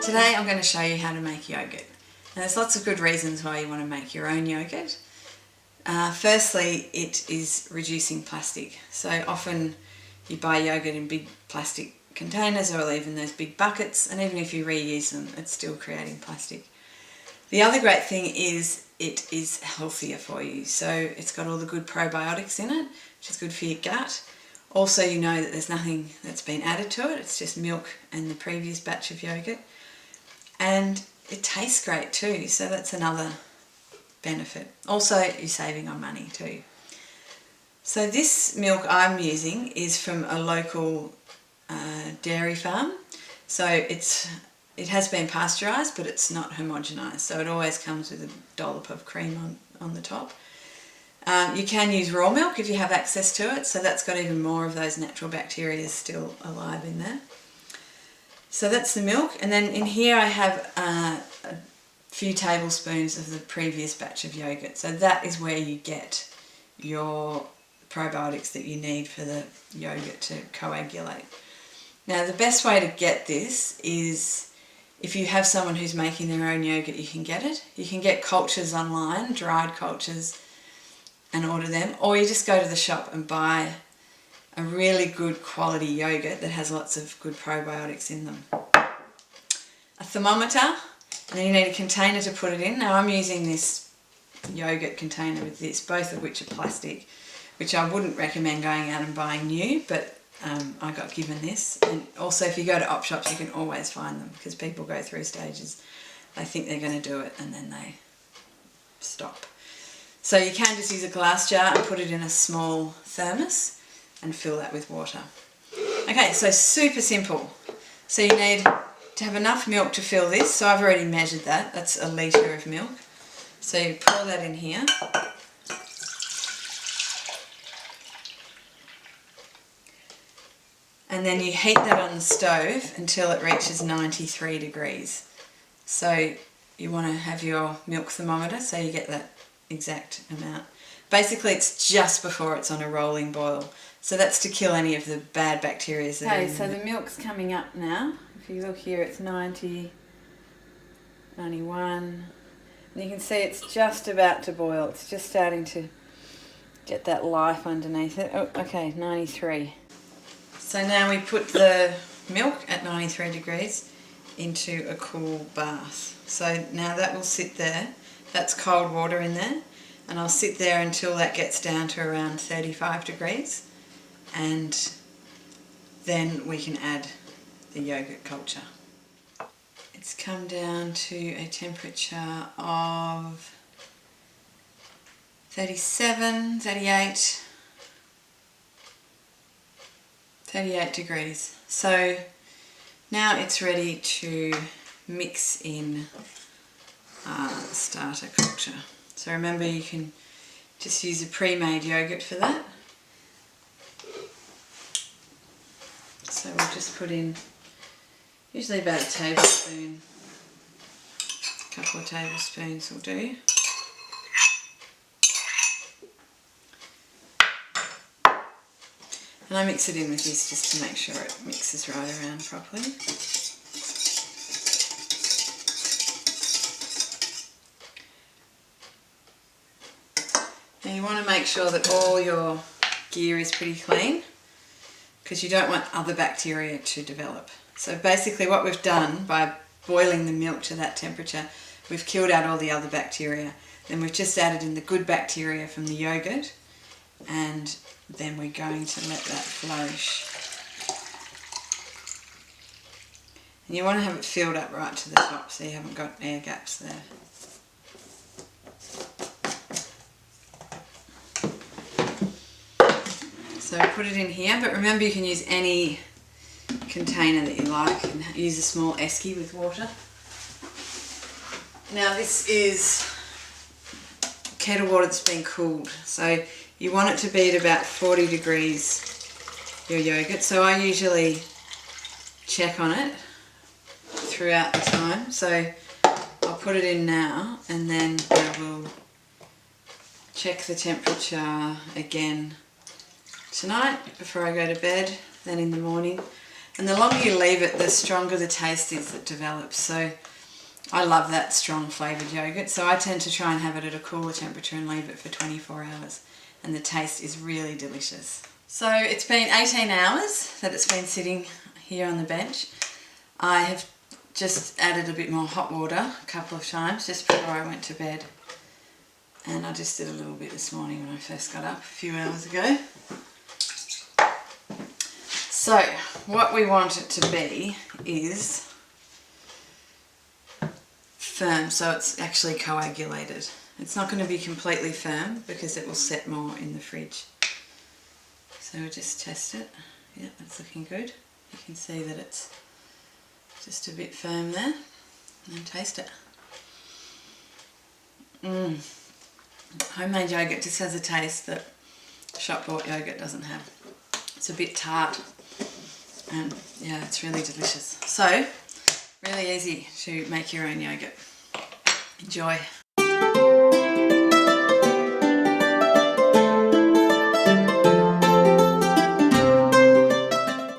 Today I'm going to show you how to make yogurt. Now there's lots of good reasons why you want to make your own yogurt. Firstly, it is reducing plastic. So often you buy yogurt in big plastic containers or even those big buckets, and even if you reuse them, it's still creating plastic. The other great thing is it is healthier for you. So it's got all the good probiotics in it, which is good for your gut. Also, you know that there's nothing that's been added to it, it's just milk and the previous batch of yogurt. And it tastes great too, so that's another benefit. Also, you're saving on money too. So this milk I'm using is from a local dairy farm. So it has been pasteurised, but it's not homogenised, so it always comes with a dollop of cream on the top. You can use raw milk if you have access to it, so that's got even more of those natural bacteria still alive in there. So that's the milk, and then in here I have a few tablespoons of the previous batch of yogurt. So that is where you get your probiotics that you need for the yogurt to coagulate. Now the best way to get this is if you have someone who's making their own yogurt, you can get it. You can get cultures online, dried cultures, and order them, or you just go to the shop and buy a really good quality yogurt that has lots of good probiotics in them. A thermometer, and then you need a container to put it in. Now I'm using this yogurt container with this, both of which are plastic, which I wouldn't recommend going out and buying new, but I got given this. And also if you go to op shops, you can always find them, because people go through stages. They think they're going to do it and then they stop. So you can just use a glass jar and put it in a small thermos and fill that with water. Okay, so super simple. So you need to have enough milk to fill this. So I've already measured that. That's a litre of milk. So you pour that in here. And then you heat that on the stove until it reaches 93 degrees. So you want to have your milk thermometer so you get that exact amount. Basically it's just before it's on a rolling boil. So that's to kill any of the bad bacteria that are in so the milk's coming up now. If you look here, it's 90, 91, and you can see it's just about to boil. It's just starting to get that life underneath it. Oh, okay, 93. So now we put the milk at 93 degrees into a cool bath. So now that will sit there. That's cold water in there, and I'll sit there until that gets down to around 35 degrees, and then we can add the yogurt culture. It's come down to a temperature of 37, 38 degrees. So now it's ready to mix in starter culture. So remember, you can just use a pre-made yogurt for that. So we'll just put in usually about a tablespoon, a couple of tablespoons will do. And I mix it in with this just to make sure it mixes right around properly. Now you want to make sure that all your gear is pretty clean, because you don't want other bacteria to develop. So basically what we've done by boiling the milk to that temperature, we've killed out all the other bacteria. Then we've just added in the good bacteria from the yogurt, and then we're going to let that flourish. And you want to have it filled up right to the top so you haven't got air gaps there. So put it in here, but remember you can use any container that you like, and use a small esky with water. Now this is kettle water that's been cooled, so you want it to be at about 40 degrees, your yogurt. So I usually check on it throughout the time. So I'll put it in now, and then I will check the temperature again tonight before I go to bed, then in the morning. And the longer you leave it, the stronger the taste is that develops. So I love that strong flavoured yogurt. So I tend to try and have it at a cooler temperature and leave it for 24 hours. And the taste is really delicious. So it's been 18 hours that it's been sitting here on the bench. I have just added a bit more hot water a couple of times just before I went to bed. And I just did a little bit this morning when I first got up a few hours ago. So what we want it to be is firm, so it's actually coagulated. It's not going to be completely firm because it will set more in the fridge. So we'll just test it. Yeah, that's looking good. You can see that it's just a bit firm there. And taste it. Homemade yogurt just has a taste that shop bought yogurt doesn't have. It's a bit tart and yeah, it's really delicious. So really easy to make your own yogurt. Enjoy.